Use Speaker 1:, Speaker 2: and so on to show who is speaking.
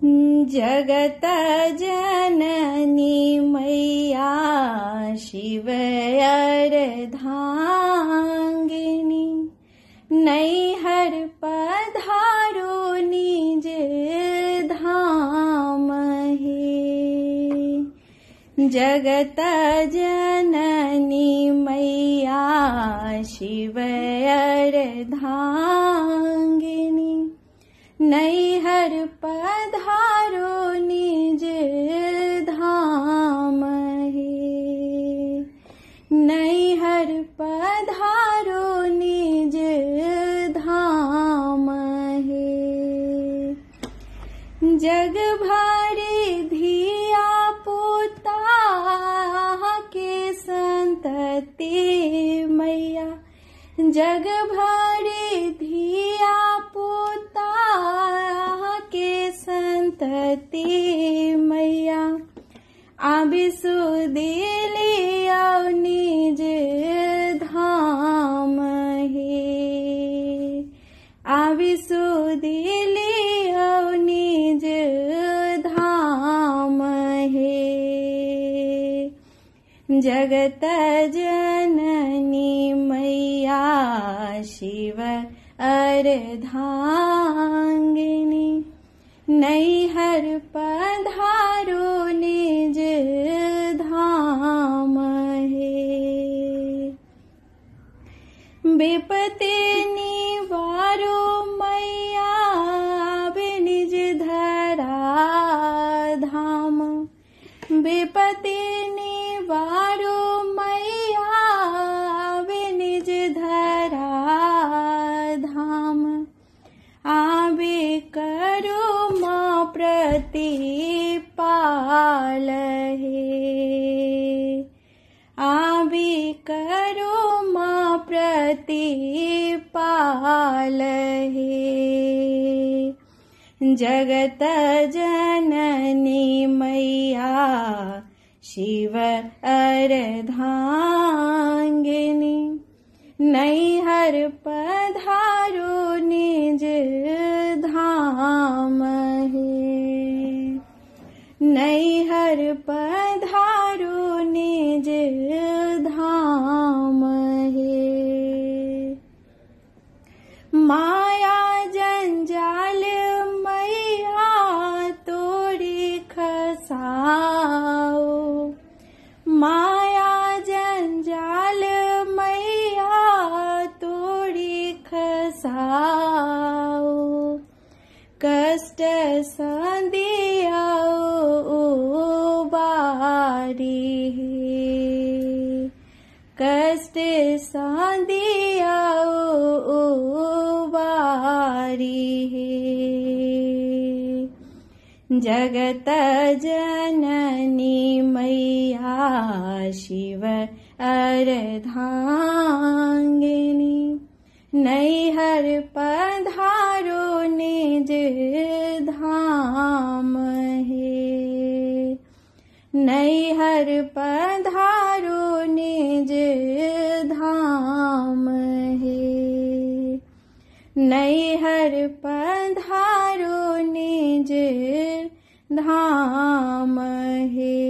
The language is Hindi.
Speaker 1: जगत जननी मैया शिव अर्धांगिनी, नैहर पधारो निज धाम हे। जगत जननी मैया शिव अर्धांगिनी, नैहर पधारो निज धाम हे। नैहर पधारो निज धाम हे। जग भरि धिया पुता के संतति मैया, जग भरि धिया पुता के संतति मैया, आबि सुदिलिया निज धाम हे। आबि सुदिलिया निज धाम हे। जगत जननी मैया शिव अर्धांगिनी, नैहर पधारो निज धाम हे। विपत्ति निवारो मैया आबि निज धरा धाम। विपत्ति निवारो मैया आबि निज धरा धाम। आबि करो माँ प्रतिपाल हे। आबि करो माँ प्रतिपाल हे। जगत जननी मैया शिव अर्धांगिनी, नैहर पधारो निज धाम हे। नैहर पधारो निज धाम हे। माया जंजाल मैया तोड़ी खसाओ। माया जंजाल मैया तोड़ी खसाओ। कष्ट संदियाओ बारी हे। कष्ट संदियाओ बारी हे। जगत जननी मैया शिव अर्धांगिनी, नैहर पधारो निज धाम हे। नैहर पधारो निज धाम हे। नैहर पधारो निज धाम हे।